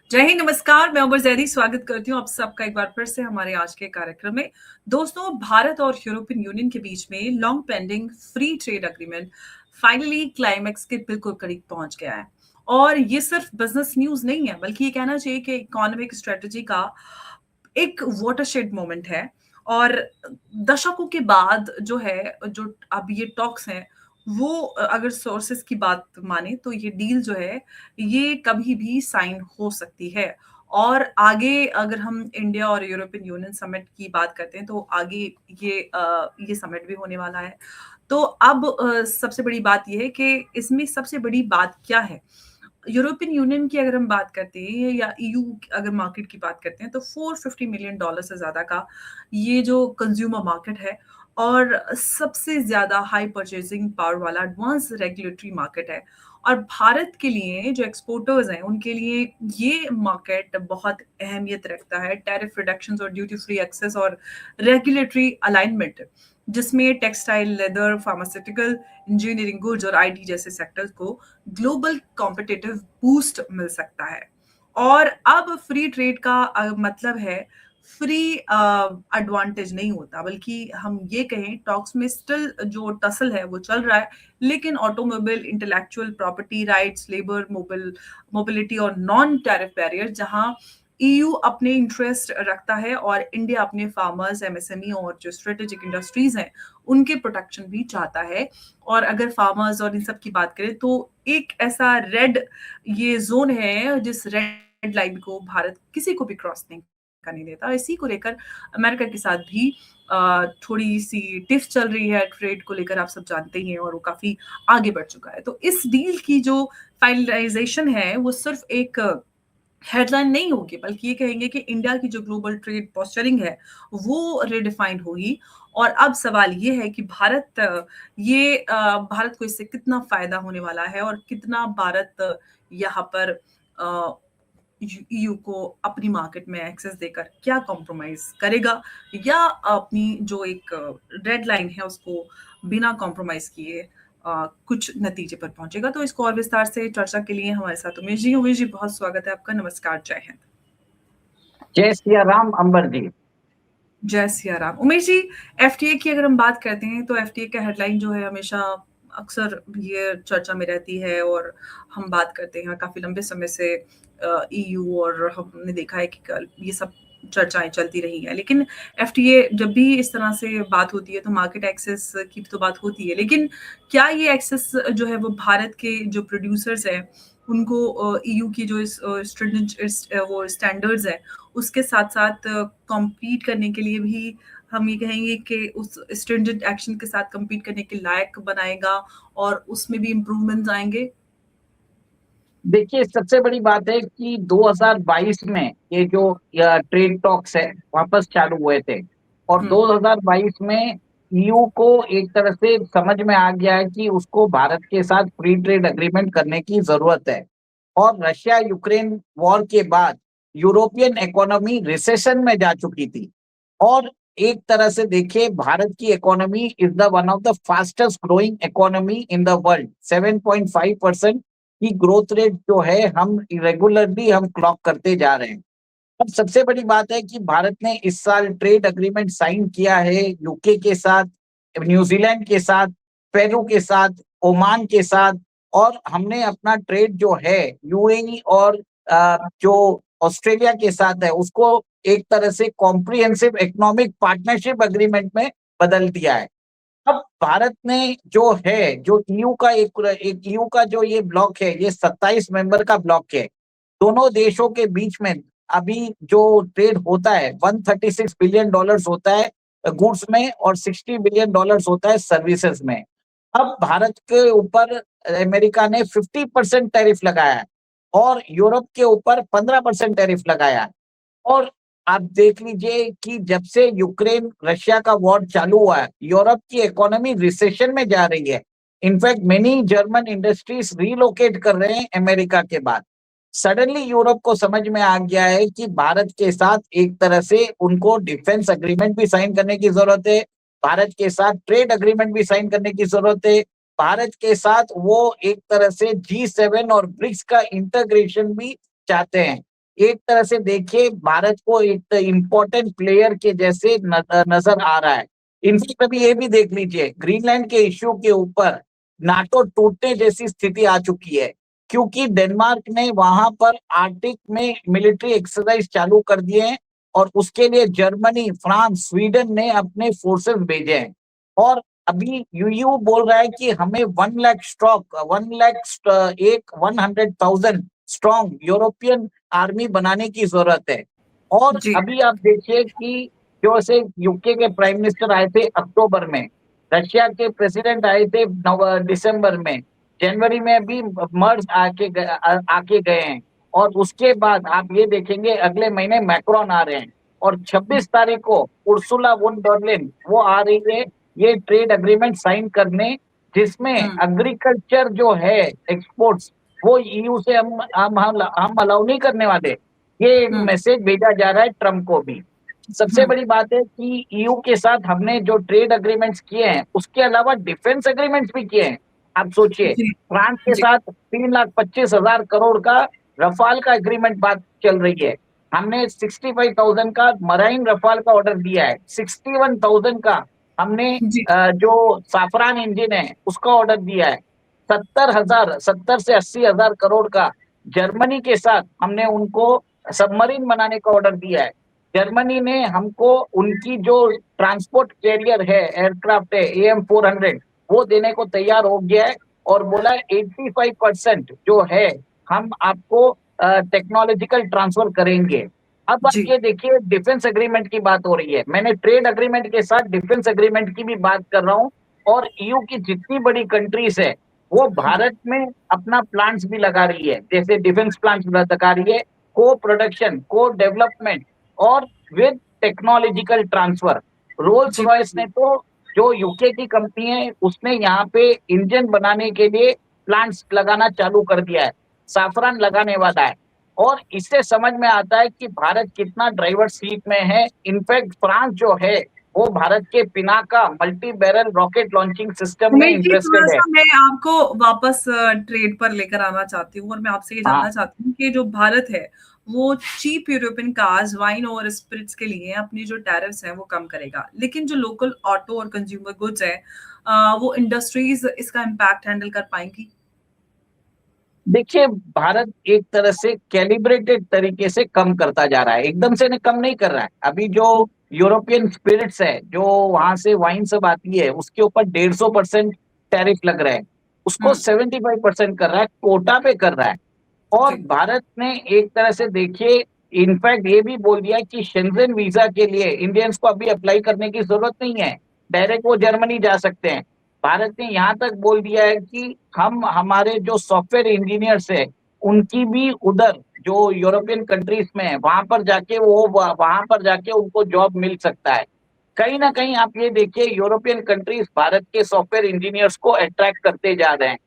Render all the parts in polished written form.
जय हिंद, नमस्कार। मैं उमर जैदी स्वागत करती हूँ आप सबका एक बार फिर से हमारे आज के कार्यक्रम में। दोस्तों, भारत और यूरोपियन यूनियन के बीच में long pending free trade agreement finally climax के बिल्कुल करीब पहुंच गया है। और ये सिर्फ बिजनेस न्यूज़ नहीं है, बल्कि ये कहना चाहिए कि इकोनॉमिक स्ट्रेटजी का एक वाटरशेड मोमेंट है। और दशकों के बाद जो अब ये टॉक्स हैं, वो अगर सोर्सेस की बात माने तो ये डील जो है, ये कभी भी साइन हो सकती है। और आगे अगर हम इंडिया और यूरोपियन यूनियन समिट की बात करते हैं, तो आगे ये समिट भी होने वाला है। तो अब सबसे बड़ी बात ये है कि इसमें सबसे बड़ी बात क्या है? यूरोपियन यूनियन की अगर हम बात करते हैं या ईयू अगर मार्केट की बात करते हैं, तो $450 मिलियन से ज़्यादा का ये जो कंज्यूमर मार्केट है, और सबसे ज़्यादा हाई परचेजिंग पावर वाला एडवांस रेगुलेटरी मार्केट है। और भारत के लिए जो एक्सपोर्टर्स हैं, उनके लिए ये मार्केट बहुत अहमियत रखता है। टैरिफ रिडक्शंस और ड्यूटी फ्री एक्सेस और रेगुलेटरी अलाइनमेंट, जिसमें textile, leather, pharmaceutical, engineering, goods और आईटी जैसे सेक्टर्स को ग्लोबल कॉम्पिटिटिव बूस्ट मिल सकता है। और अब फ्री ट्रेड का मतलब है फ्री एडवांटेज नहीं होता, बल्कि हम ये कहें टॉक्स में स्टिल जो टसल है वो चल रहा है। लेकिन automobile, intellectual property rights, labour mobility और नॉन टैरिफ बैरियर, जहां ईयू अपने इंटरेस्ट रखता है और इंडिया अपने फार्मर्स, एमएसएमई और जो स्ट्रेटेजिक इंडस्ट्रीज हैं, उनके प्रोटेक्शन भी चाहता है। और अगर फार्मर्स और इन सब की बात करें, तो एक ऐसा रेड ये जोन है जिस रेड लाइन को भारत किसी को भी क्रॉस नहीं करने देता। इसी को लेकर अमेरिका के साथ भी थोड़ी सी टिफ चल रही है ट्रेड को लेकर, आप सब जानते ही हैं, और वो काफी आगे बढ़ चुका है। तो इस डील की जो फाइनलाइजेशन है, वो सिर्फ एक हेडलाइन नहीं होगी, बल्कि ये कहेंगे कि इंडिया की जो ग्लोबल ट्रेड पोस्चरिंग है, वो रिडिफाइंड होगी। और अब सवाल ये है कि भारत को इससे कितना फायदा होने वाला है, और कितना भारत यहाँ पर ईयू को अपनी मार्केट में एक्सेस देकर क्या कॉम्प्रोमाइज करेगा, या अपनी जो एक रेड लाइन है उसको बिना कॉम्प्रोमाइज किए कुछ नतीजे पर पहुंचेगा। तो इसको और विस्तार से चर्चा के लिए हमारे साथ उमेश जी। उमेश जी, बहुत स्वागत है आपका। नमस्कार, जय हिंद। जय सिया राम अंबर जी। जय सिया राम। उमेश जी, एफटीए की अगर हम बात करते हैं, तो एफटीए का हेडलाइन जो है हमेशा अक्सर ये चर्चा में रहती है, और हम बात करते हैं काफी लंबे समय से ईयू, और हमने देखा है कि ये सब चर्चाएं चलती रही हैं। लेकिन एफटीए जब भी इस तरह से बात होती है, तो मार्केट एक्सेस की तो बात होती है, लेकिन क्या ये एक्सेस जो है वो भारत के जो प्रोड्यूसर्स हैं उनको ईयू की जो स्ट्रिंजेंट वो स्टैंडर्ड्स हैं, उसके साथ साथ कॉम्पीट करने के लिए भी हम ये कहेंगे कि उस स्ट्रिंजेंट एक्शन के साथ कम्पीट करने के लायक बनाएगा, और उसमें भी इम्प्रूवमेंट्स आएंगे? देखिए, सबसे बड़ी बात है कि 2022 में ये जो ट्रेड टॉक्स है वापस चालू हुए थे, और 2022 में ईयू को एक तरह से समझ में आ गया है कि उसको भारत के साथ फ्री ट्रेड एग्रीमेंट करने की जरूरत है। और रशिया यूक्रेन वॉर के बाद यूरोपियन इकोनॉमी रिसेशन में जा चुकी थी, और एक तरह से देखिए भारत की economy is the one of the fastest growing economy in the world. 7.5% की ग्रोथ रेट जो है हम रेगुलरली हम क्लॉक करते जा रहे हैं। अब सबसे बड़ी बात है कि भारत ने इस साल ट्रेड एग्रीमेंट साइन किया है यूके के साथ, न्यूजीलैंड के साथ, पेरू के साथ, ओमान के साथ, और हमने अपना ट्रेड जो है यूएई और जो ऑस्ट्रेलिया के साथ है उसको एक तरह से कॉम्प्रिहेंसिव इकोनॉमिक पार्टनरशिप एग्रीमेंट में बदल दिया है। अब भारत ने जो है, जो ईयू का एक ईयू का जो ये ब्लॉक है, ये 27 मेंबर का ब्लॉक है। दोनों देशों के बीच में अभी जो ट्रेड होता है $136 बिलियन होता है गुड्स में, और $60 बिलियन होता है सर्विसेज में। अब भारत के ऊपर अमेरिका ने 50% टैरिफ लगाया है, और यूरोप के ऊपर 15% टैरिफ लगाया है। और आप देख लीजिए कि जब से यूक्रेन रशिया का वॉर चालू हुआ है, यूरोप की इकोनॉमी रिसेशन में जा रही है। In fact many German industries relocate कर रहे हैं अमेरिका के बाद। सडनली यूरोप को समझ में आ गया है कि भारत के साथ एक तरह से उनको डिफेंस एग्रीमेंट भी साइन करने की जरूरत है, भारत के साथ ट्रेड एग्रीमेंट भी साइन करने की जरूरत है, भारत के साथ वो एक तरह से G7 और ब्रिक्स का इंटीग्रेशन भी चाहते हैं। एक तरह से देखिए भारत को एक इम्पोर्टेंट प्लेयर के जैसे नजर आ रहा है। इनफैक्ट अभी ये भी देख लीजिए, ग्रीनलैंड के इश्यू के ऊपर नाटो टूटने जैसी स्थिति आ चुकी है, क्योंकि डेनमार्क ने वहां पर आर्टिक में मिलिट्री एक्सरसाइज चालू कर दिए हैं और उसके लिए जर्मनी, फ्रांस, स्वीडन ने अपने फोर्सेस भेजे हैं। और अभी यूयू बोल रहा है कि हमें 1 lakh stroke 100,000 strong European army बनाने की जरूरत है। और जी। अभी आप देखिए कि जो से यूके के प्राइम मिनिस्टर आए थे अक्टूबर में, रशिया के प्रेसिडेंट आए थे दिसंबर में, जनवरी में भी मर्ज आके गए हैं। और उसके बाद आप ये देखेंगे अगले महीने मैक्रोन आ रहे हैं और 26 तारीख को उर्सुला वोन डर लेन वो आ रही है ये ट्रेड एग्रीमेंट साइन करने, जिसमें एग्रीकल्चर जो है एक्सपोर्ट्स वो ईयू से हम अलाउ नहीं करने वाले। ये एक मैसेज भेजा जा रहा है ट्रम्प को भी। सबसे बड़ी बात है कि ईयू के साथ हमने जो ट्रेड एग्रीमेंट्स किए हैं उसके अलावा डिफेंस एग्रीमेंट्स भी किए हैं। आप सोचिए, जी। फ्रांस के जी। साथ 3,25,000 करोड़ का रफाल का एग्रीमेंट बात चल रही है। हमने 65,000 का मराइन रफाल का ऑर्डर दिया है, 61,000 का हमने जी। जो साफरान इंजन है उसका ऑर्डर दिया है, 70 से 80,000 करोड़ का जर्मनी के साथ हमने उनको सबमरीन बनाने का ऑर्डर दिया है। जर्मनी ने हमको उनकी जो ट्रांसपोर्ट कैरियर है, एयरक्राफ्ट है AM400, वो देने को तैयार हो गया है और बोला 85% जो है हम आपको टेक्नोलॉजिकल ट्रांसफर करेंगे। अब आप जी। ये देखिए डिफेंस एग्रीमेंट की बात हो रही है, मैंने ट्रेड एग्रीमेंट के साथ डिफेंस एग्रीमेंट की भी बात कर रहा हूँ। और ईयू की जितनी बड़ी कंट्रीज है वो भारत में अपना प्लांट्स भी लगा रही है, जैसे डिफेंस प्लांट्स लगा रही है, को प्रोडक्शन, को डेवलपमेंट और विद टेक्नोलॉजिकल ट्रांसफर। रोल्स जी। रॉयस ने तो जो यूके की कंपनी है उसने यहाँ पे इंजन बनाने के लिए प्लांट्स लगाना चालू कर दिया है, साफरान लगाने वाला है। और इससे समझ में आता है कि भारत कितना ड्राइवर सीट में है। इनफैक्ट फ्रांस जो है वो भारत के Pinaka multi barrel rocket launching system में उमेश जी, इंटरेस्टेड है। थोड़ा-सा मैं आपको वापस ट्रेड पर लेकर आना चाहती हूँ और मैं आपसे ये जानना हाँ, चाहती हूँ कि जो भारत है, वो चीप यूरोपियन कार्स, वाइन और स्पिरिट्स के लिए अपनी जो टैरिफ्स हैं, वो कम करेगा। लेकिन जो लोकल ऑटो और कंज्यूमर गुड्स हैं वो इंडस्ट्रीज़ इसका इम्पैक्ट हैंडल कर पाएँगी? देखिए भारत एक तरह से कैलिब्रेटेड तरीके से कम करता जा रहा है, एकदम से कम नहीं कर रहा है। अभी जो यूरोपियन स्पिरिट्स है, जो वहां से वाइन सब आती है, उसके ऊपर 150% टैरिफ लग रहा है, उसको हुँ। 75% कर रहा है, कोटा पे कर रहा है। और जी। भारत ने एक तरह से देखिए इनफैक्ट ये भी बोल दिया कि शेंजेन वीजा के लिए इंडियंस को अभी अप्लाई करने की जरूरत नहीं है, डायरेक्ट वो जर्मनी जा सकते हैं। भारत ने यहाँ तक बोल दिया है कि हम हमारे जो सॉफ्टवेयर इंजीनियर्स है उनकी भी उधर जो यूरोपियन कंट्रीज में है वहां पर जाके वहां पर जाके उनको जॉब मिल सकता है। कहीं ना कहीं आप ये देखिए यूरोपियन कंट्रीज भारत के सॉफ्टवेयर इंजीनियर्स को अट्रैक्ट करते जा रहे हैं।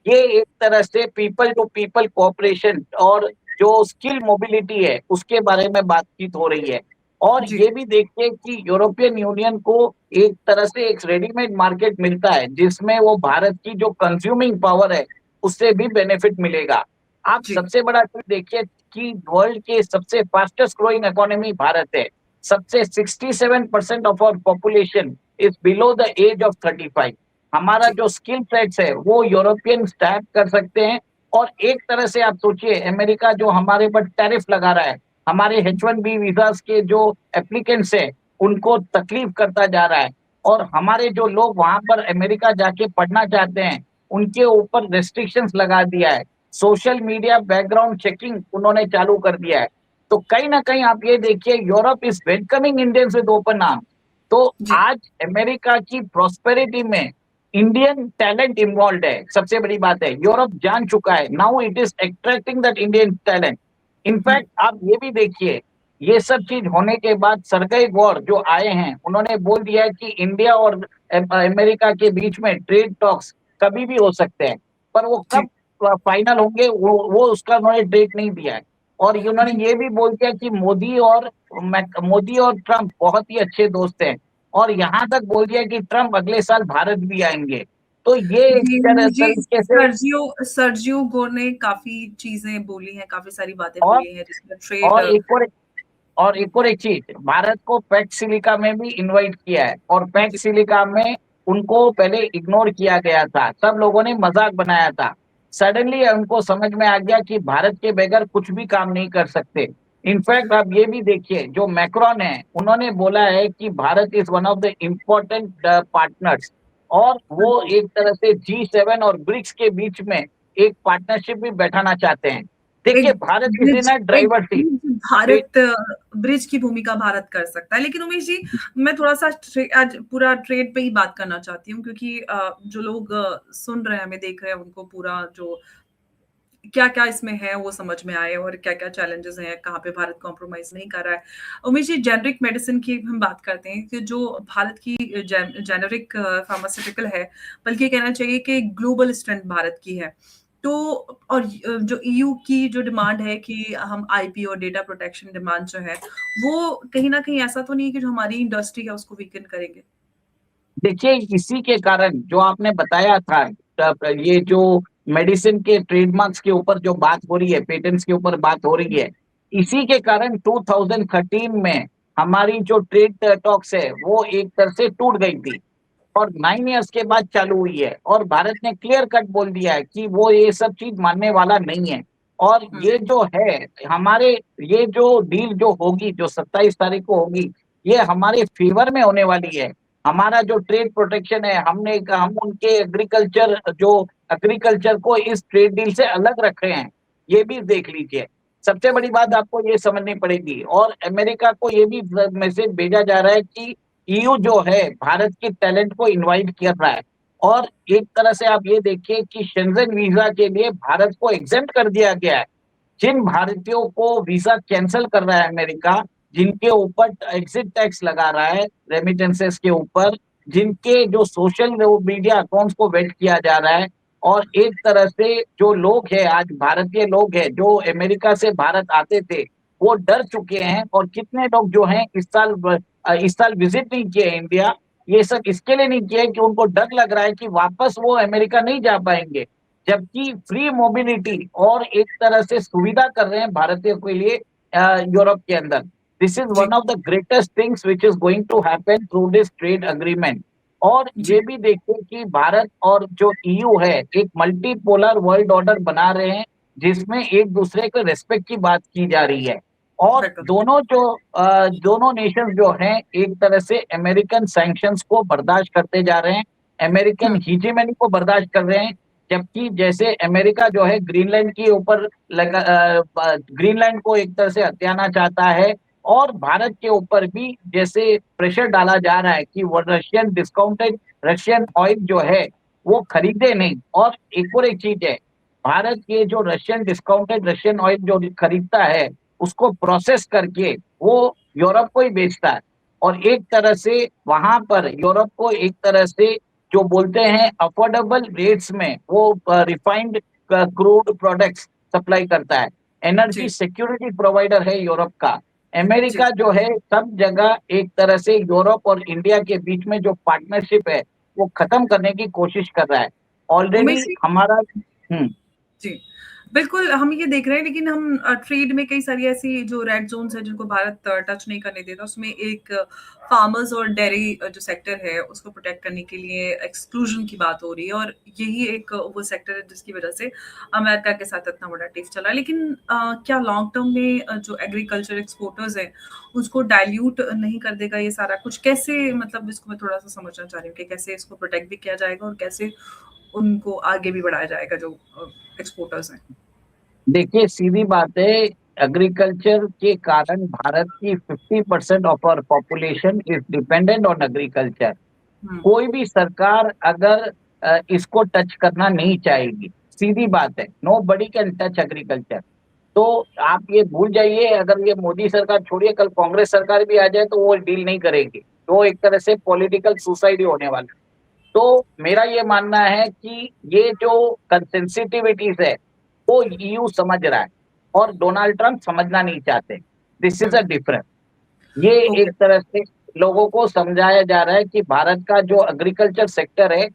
ये एक तरह से पीपल टू पीपल कोऑपरेशन और जो स्किल मोबिलिटी है उसके बारे में बातचीत हो रही है। और जी। ये भी देखिए कि यूरोपियन यूनियन को एक तरह से एक रेडीमेड मार्केट मिलता है जिसमें वो भारत की जो कंज्यूमिंग पावर है उससे भी बेनिफिट मिलेगा। आप जी। सबसे बड़ा चीज देखिए कि वर्ल्ड के सबसे फास्टेस्ट ग्रोइंग इकोनॉमी भारत है। सबसे 67% of our population is below the age of 35। हमारा जी। जो स्किल सेट्स है वो यूरोपियन टैप कर सकते हैं। और एक तरह से आप सोचिए अमेरिका जो हमारे पर टैरिफ लगा रहा है, हमारे H1B वीजास के जो एप्लीकेंट्स है उनको तकलीफ करता जा रहा है। और हमारे जो लोग वहां पर अमेरिका जाके पढ़ना चाहते हैं उनके ऊपर रेस्ट्रिक्शंस लगा दिया है, सोशल मीडिया बैकग्राउंड चेकिंग उन्होंने चालू कर दिया है। तो कहीं ना कहीं आप ये देखिए Europe is welcoming Indians with open arm. तो जी। आज अमेरिका की प्रॉस्पेरिटी में इंडियन टैलेंट इन्वॉल्व है, सबसे बड़ी बात है यूरोप जान चुका है, now it is extracting that Indian talent. Hmm. In fact आप ये भी देखिए ये सब चीज होने के बाद सरगई वॉर जो आए हैं उन्होंने बोल दिया है कि इंडिया और अमेरिका के बीच में ट्रेड टॉक्स कभी भी हो सकते हैं, पर वो जी। कब फाइनल होंगे वो उसका उन्होंने डेट नहीं दिया है। और उन्होंने जी। ये भी बोल दिया कि मोदी और ट्रम्प बहुत ही अच्छे दोस्त हैं। और यहाँ तक बोल दिया कि ट्रम्प अगले साल भारत भी आएंगे। तो ये एक जी, उमेश जी, तरीके से। सर्जियो गोर ने काफ़ी चीज़ें बोली हैं, काफ़ी सारी बातें और बोली हैं जिसमें ट्रेड। और एक और एक चीज, भारत को पैक्ट सिलिका में भी इनवाइट किया है, और पैक्ट जी, सिलिका में उनको पहले इग्नोर किया गया था, सब लोगों ने मजाक बनाया था। सडनली उनको समझ में आ गया कि भारत के बगैर कुछ भी काम नहीं कर सकते। इनफैक्ट आप ये भी देखिए, जो मैक्रोन है उन्होंने बोला है कि Bharat is one of the important partners, और वो बिल्कुल। एक तरह से G7 और ब्रिक्स के बीच में एक पार्टनरशिप भी बैठाना चाहते हैं। देखिए, भारत इज इन अ एक ड्राइवर सीट। भारत ब्रिज की भूमिका भारत कर सकता है। लेकिन उमेश जी, मैं थोड़ा-सा आज पूरा ट्रेड पे ही बात करना चाहती हूँ, क्योंकि जो लोग सुन रहे हैं, हमें देख रहे हैं, उनको पूरा जो क्या-क्या इसमें है वो समझ में आए और क्या-क्या चैलेंजेस हैं, कहाँ पे भारत कॉम्प्रोमाइज़ नहीं कर रहा है। उमेश जी, जेनेरिक मेडिसिन की हम बात करते हैं कि जो भारत की जेनेरिक फार्मास्यूटिकल है, बल्कि कहना चाहिए कि ग्लोबल स्ट्रेंथ भारत की है। तो और जो ईयू की जो डिमांड है कि हम आईपी और डेटा प्रोटेक्शन डिमांड जो है, वो कहीं न कहीं ऐसा तो नहीं है कि जो हमारी इंडस्ट्री है उसको वीकन करेंगे? देखिए, इसी के कारण जो आपने बताया था, ये जो मेडिसिन के ट्रेडमार्क्स के ऊपर जो बात हो रही है, पेटेंट्स के ऊपर बात हो रही है, इसी के कारण 2013 में हमारी जो ट्रेड टॉक्स है वो एक तरह से टूट गई थी, और 9 इयर्स के बाद चालू हुई है, और भारत ने क्लियर कट बोल दिया है कि वो ये सब चीज मानने वाला नहीं है। और हुँ, ये जो है हमारे, ये जो डील जो होगी, जो 27 तारीख को होगी, ये हमारे फेवर में होने वाली है। हमारा जो ट्रेड प्रोटेक्शन है, हम उनके एग्रीकल्चर को इस ट्रेड डील से अलग रख रहे हैं, ये भी देख लीजिए। सबसे बड़ी बात आपको ये समझनी पड़ेगी, और अमेरिका को ये भी मैसेज भेजा जा रहा है कि ईयू जो है भारत के टैलेंट को इनवाइट कर रहा है। और एक तरह से आप ये देखिए कि शेंजन वीजा के लिए भारत को एग्जेम्प्ट कर दिया गया है। जिन भारतीयों को वीजा कैंसिल कर रहा है अमेरिका, जिनके ऊपर एग्जिट टैक्स लगा रहा है रेमिटेंसेस के ऊपर, जिनके जो सोशल मीडिया अकाउंट्स को वेट किया जा रहा है, और एक तरह से जो लोग हैं, आज भारतीय लोग हैं जो अमेरिका से भारत आते थे, वो डर चुके हैं। और कितने लोग जो हैं इस साल विजिट नहीं किए इंडिया, ये सब इसके लिए नहीं किए कि उनको डर लग रहा है कि वापस वो अमेरिका नहीं जा पाएंगे, जबकि फ्री मोबिलिटी और एक तरह से सुविधा कर रहे हैं भारतीयों के लिए यूरोप के अंदर। दिस इज जी, one of the greatest things which is going to happen through this trade agreement. और जी। ये भी देखिए कि भारत और जो ईयू है एक मल्टीपोलर वर्ल्ड ऑर्डर बना रहे हैं, जिसमें एक दूसरे के रिस्पेक्ट की बात की जा रही है। और बिल्कुल। दोनों नेशन जो हैं एक तरह से अमेरिकन सैंक्शंस को बर्दाश्त करते जा रहे हैं, अमेरिकन हुँ, हीजेमनी को बर्दाश्त कर रहे हैं। जबकि जैसे अमेरिका जो है ग्रीनलैंड के ऊपर ग्रीनलैंड को एक तरह से हथियाना चाहता है, और भारत के ऊपर भी जैसे प्रेशर डाला जा रहा है कि वो रशियन डिस्काउंटेड रशियन ऑयल जो है वो खरीदे नहीं। और एक चीज है, भारत के जो रशियन डिस्काउंटेड रशियन ऑयल जो खरीदता है, उसको प्रोसेस करके वो यूरोप को ही बेचता है, और एक तरह से वहां पर यूरोप को एक तरह से जो बोलते हैं अफोर्डेबल रेट्स में वो रिफाइंड क्रूड प्रोडक्ट्स सप्लाई करता है। एनर्जी जी, सिक्योरिटी प्रोवाइडर है यूरोप का। जी। अमेरिका जो है सब जगह एक तरह से यूरोप और इंडिया के बीच में जो पार्टनरशिप है वो खत्म करने की कोशिश कर रहा है उमेश ऑलरेडी जी, हमारा। हम्म। जी। बिल्कुल, हम ये देख रहे हैं, लेकिन हम ट्रेड में कई सारी ऐसी जो रेड ज़ोन्स हैं जिनको भारत टच नहीं करने देता, उसमें एक फार्मर्स और डेयरी जो सेक्टर है उसको प्रोटेक्ट करने के लिए एक्सक्लूजन की बात हो रही है, और यही एक वो सेक्टर है जिसकी वजह से अमेरिका के साथ इतना बड़ा टिफ चला है। लेकिन क्या लॉन्ग टर्म में जो एग्रीकल्चर एक्सपोर्टर्स हैं उसको डाइल्यूट नहीं कर देगा ये सारा कुछ? कैसे, मतलब इसको मैं थोड़ा-सा समझना चाह रही हूँ कि कैसे इसको प्रोटेक्ट भी किया जाएगा और कैसे उनको आगे भी बढ़ाया जाएगा जो एक्सपोर्टर्स हैं? देखिए, सीधी बात है, एग्रीकल्चर के कारण भारत की 50% of our population is dependent on agriculture. हुँ, कोई भी सरकार अगर इसको टच करना नहीं चाहेगी, सीधी बात है, nobody can touch agriculture. तो आप ये भूल जाइए, अगर ये मोदी सरकार छोड़िए, कल कांग्रेस सरकार भी आ जाए तो वो डील नहीं करेगी, तो एक तरह से पॉलिटिकल सुसाइड ही होने वाला है। तो मेरा ये मानना है कि ये जो सेंसिटिविटीज है वो ईयू समझ रहा है, और डोनाल्ड ट्रंप समझना नहीं चाहते। This is hmm, a difference. ये ओके, एक तरह से लोगों को समझाया जा रहा है कि भारत का जो एग्रीकल्चर सेक्टर है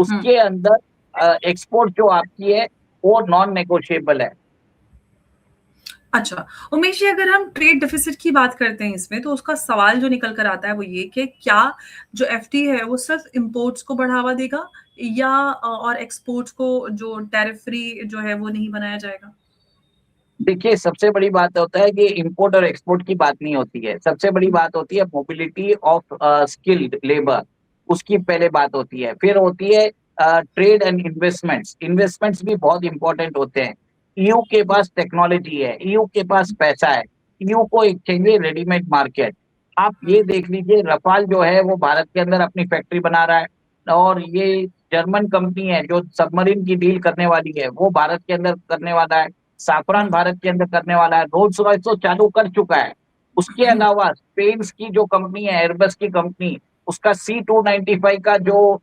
हुँ। उसके अंदर एक्सपोर्ट जो आपकी है वो नॉन नेगोशिएबल है। अच्छा, उमेश जी, अगर हम ट्रेड डेफ़िसिट की बात करते हैं इसमें, तो उसका सवाल जो निकल कर आता है वो ये कि क्या जो एफटी है वो सिर्फ़ इम्पोर्ट्स को बढ़ावा देगा या और एक्सपोर्ट्स को जो टैरिफ फ्री जो है वो नहीं बनाया जाएगा? देखिए, सबसे बड़ी बात होता है कि इम्पोर्ट और एक्सपोर्ट की बात नहीं होती है। सबसे बड़ी हुँ, बात होती है मोबिलिटी ऑफ स्किल्ड लेबर, उसकी पहले बात होती है। फिर होती है ट्रेड एंड इन्वेस्टमेंट्स। इन्वेस्टमेंट्स भी बहुत इम्पोर्टेंट होते हैं। ईयू के हुँ, पास टेक्नोलॉजी है, ईयू के पास पैसा है, ईयू को एक चाहिए रेडीमेड मार्केट। आप ये हुँ, देख लीजिए, रफाल जो है वो भारत के अंदर अपनी फैक्ट्री बना रहा है, और ये जर्मन कंपनी है जो सबमरीन की डील करने वाली है, वो भारत के अंदर करने वाला है। साफरान हुँ, भारत के अंदर करने वाला है, रोल्स रॉयस तो चालू कर चुका है। उसके हुँ, अलावा स्पेन की जो कंपनी है, एयरबस की कंपनी, उसका C295 का जो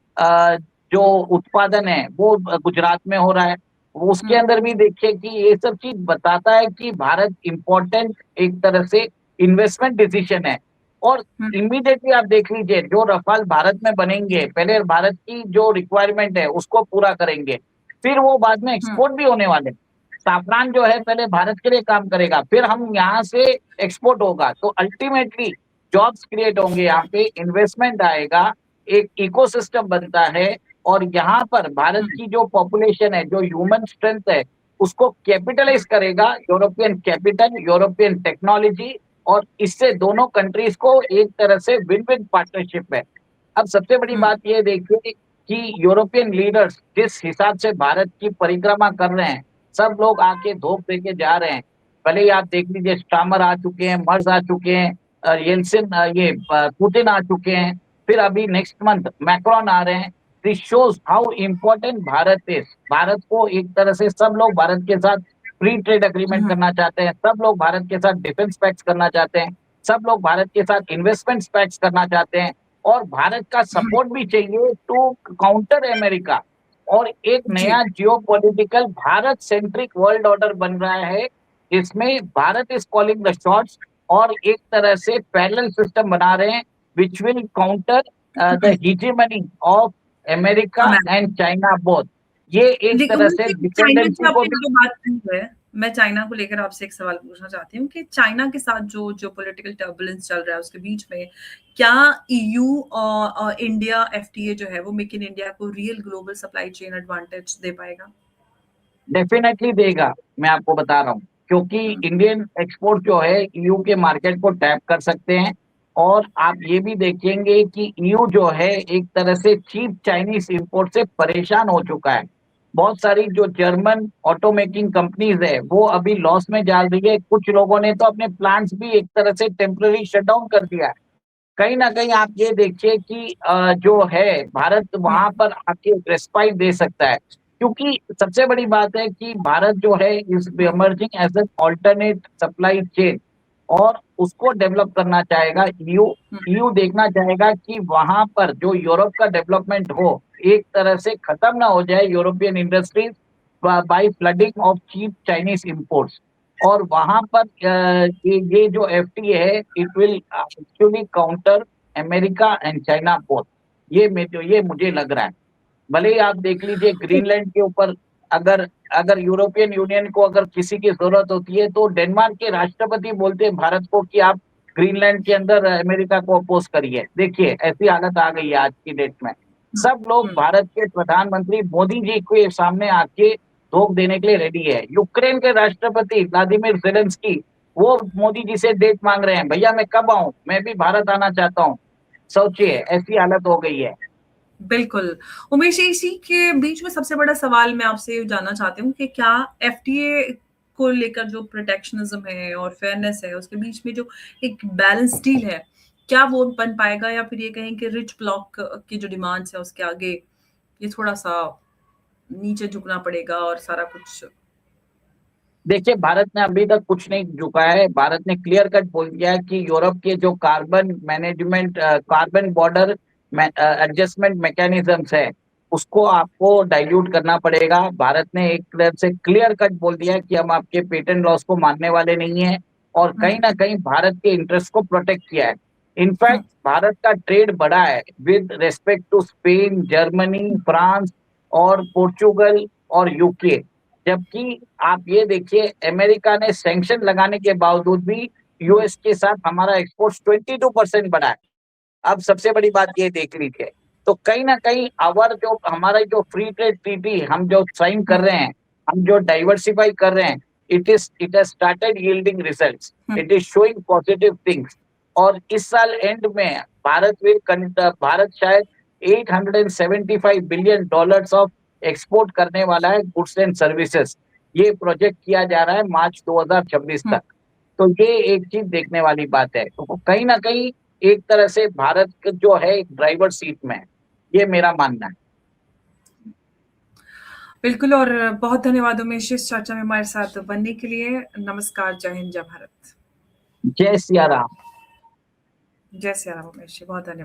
उत्पादन है वो गुजरात में हो रहा है। वो उसके हुँ, अंदर भी देखिए कि ये सब चीज बताता है कि भारत इम्पोर्टेंट एक तरह से इन्वेस्टमेंट डिसीजन है। और हुँ, इमीडिएटली आप देख लीजिए, जो रफाल भारत में बनेंगे, पहले भारत की जो रिक्वायरमेंट है उसको पूरा करेंगे, फिर वो बाद में हुँ, एक्सपोर्ट भी होने वाले हैं। साफरान जो है पहले भारत के लिए काम करेगा, फिर हम यहाँ से एक्सपोर्ट होगा, तो अल्टीमेटली जॉब्स क्रिएट होंगे, यहाँ पे इन्वेस्टमेंट आएगा, एक इकोसिस्टम बनता है। और यहाँ पर भारत हुँ, की जो पॉपुलेशन है, जो ह्यूमन स्ट्रेंथ है, उसको कैपिटलाइज हुँ, करेगा यूरोपियन कैपिटल, यूरोपियन टेक्नोलॉजी। और इससे दोनों कंट्रीज को एक तरह से विन विन पार्टनरशिप है। अब सबसे बड़ी हुँ, बात ये देखिए कि यूरोपियन लीडर्स जिस हिसाब से भारत की परिक्रमा कर रहे हैं, सब लोग आके धोख देके जा रहे हैं। भले ही आप देख लीजिए, स्टामर आ चुके हैं, मर्ज आ चुके हैं, येल्सिन पुतिन आ चुके हैं, फिर अभी नेक्स्ट मंथ मैक्रोन आ रहे हैं। This shows how important Bharat is. Bharat को एक तरह से सब लोग भारत के साथ फ्री ट्रेड एग्रीमेंट हुँ, करना चाहते हैं, सब लोग भारत के साथ डिफेंस पैक्ट्स करना चाहते हैं, सब लोग भारत के साथ इन्वेस्टमेंट पैक्ट्स करना चाहते हैं। और भारत का हुँ, सपोर्ट भी चाहिए टू काउंटर अमेरिका। और एक जी। नया geopolitical Bharat centric world order बन रहा है, जिसमें Bharat is calling the shots. और एक तरह से पैरेलल सिस्टम बना रहे हैं which will counter the hegemony of America America. And China both. ये एक जी, तरह से मुझे चाइना की डिपेंडेंसी को आपने भी। जो बात की है, मैं चाइना को लेकर आपसे एक सवाल पूछना चाहती हूँ कि चाइना के साथ जो जियोपॉलिटिकल टर्बुलेंस चल रहा है उसके बीच में, क्या ईयू और इंडिया एफटीए जो है वो मेक इन इंडिया को real global supply chain advantage दे पाएगा? डेफिनेटली देगा, मैं आपको बता रहा हूँ, क्योंकि हुँ, इंडियन एक्सपोर्ट जो है ईयू के मार्केट को टैप कर सकते हैं। और आप ये भी देखेंगे कि ईयू जो है एक तरह से चीप चाइनीज इंपोर्ट से परेशान हो चुका है। बहुत सारी जो जर्मन ऑटो मेकिंग कंपनीज है वो अभी लॉस में जा रही है, कुछ लोगों ने तो अपने प्लांट्स भी एक तरह से टेम्पररी शट डाउन कर दिया है। कहीं न कहीं आप ये देखिए कि जो है भारत हुँ, वहाँ पर आके रेस्पाइट दे सकता है। क्योंकि सबसे बड़ी बात है कि भारत जो है is hmm, emerging as an alternate supply chain, और उसको डेवलप करना चाहेगा ईयू। हुँ, ईयू देखना चाहेगा कि वहाँ पर जो यूरोप का डेवलपमेंट हो, एक तरह से खत्म ना हो जाए European industries by flooding of cheap Chinese imports. और वहाँ पर ये जो एफटीए है, it will actually counter America and China both. ये मुझे लग रहा है। भले ही आप देख लीजिए ग्रीनलैंड के ऊपर, अगर अगर यूरोपियन यूनियन को अगर किसी की जरूरत होती है तो डेनमार्क के राष्ट्रपति बोलते हैं भारत को कि आप ग्रीनलैंड के अंदर अमेरिका को अपोज करिए। देखिए ऐसी हालत आ गई है आज की डेट में। हुँ, सब लोग हुँ। भारत के प्रधानमंत्री मोदी जी के सामने आके रोक देने के लिए रेडी है। यूक्रेन के राष्ट्रपति व्लादिमीर ज़ेलेंस्की, वो मोदी जी से डेट मांग रहे हैं, भैया मैं कब आऊं, मैं भी भारत आना चाहता हूँ। सोचिए ऐसी हालत हो गई है। बिल्कुल। उमेश जी, इसी के बीच में सबसे बड़ा सवाल मैं आपसे जानना चाहती हूँ कि क्या एफटीए को लेकर जो प्रोटेक्शनिज़्म है और फेयरनेस है, उसके बीच में जो एक बैलेंस डील है, क्या वो बन पाएगा या फिर ये कहें कि रिच ब्लॉक की जो डिमांड्स है उसके आगे ये थोड़ा-सा नीचे झुकना पड़ेगा और सारा कुछ। देखिए, भारत ने अभी तक कुछ नहीं झुका है। भारत ने क्लियर कट बोल दिया है कि यूरोप के जो कार्बन बॉर्डर एडजस्टमेंट मैकेनिज्म्स है, उसको आपको डाइल्यूट करना पड़ेगा। भारत ने एक तरह से क्लियर कट बोल दिया है कि हम आपके पेटेंट लॉस को मानने वाले नहीं हैं, और हुँ, कहीं न कहीं भारत के इंटरेस्ट को प्रोटेक्ट किया है। इनफैक्ट भारत का ट्रेड बढ़ा है with respect to Spain, Germany, France और पोर्चुगल और यूके। जबकि आप ये देखिए, अमेरिका ने सैंक्शन लगाने के बावजूद भी यूएस के साथ हमारा एक्सपोर्ट 22% बढ़ा है। अब सबसे बड़ी बात ये देख लीजिए, तो कहीं ना कहीं जो हमारा जो फ्री ट्रेड ट्रीटी हम जो साइन कर रहे हैं, हम जो डाइवर्सिफाई कर रहे हैं, it has started yielding results, it is showing positive things. और इस साल एंड में भारत शायद $875 बिलियन ऑफ एक्सपोर्ट करने वाला है, गुड्स एंड सर्विसेज। ये प्रोजेक्ट किया जा रहा है मार्च 2026 तक। तो ये एक चीज देखने वाली बात है। तो कहीं ना कहीं एक तरह से भारत जो है एक ड्राइवर सीट में है, ये मेरा मानना है। बिल्कुल, और बहुत धन्यवाद उमेश इस चर्चा में हमारे साथ बनने के लिए। नमस्कार, जय हिंद, जय भारत। जय सिया राम। जय सिया राम उमेश जी, बहुत धन्यवाद।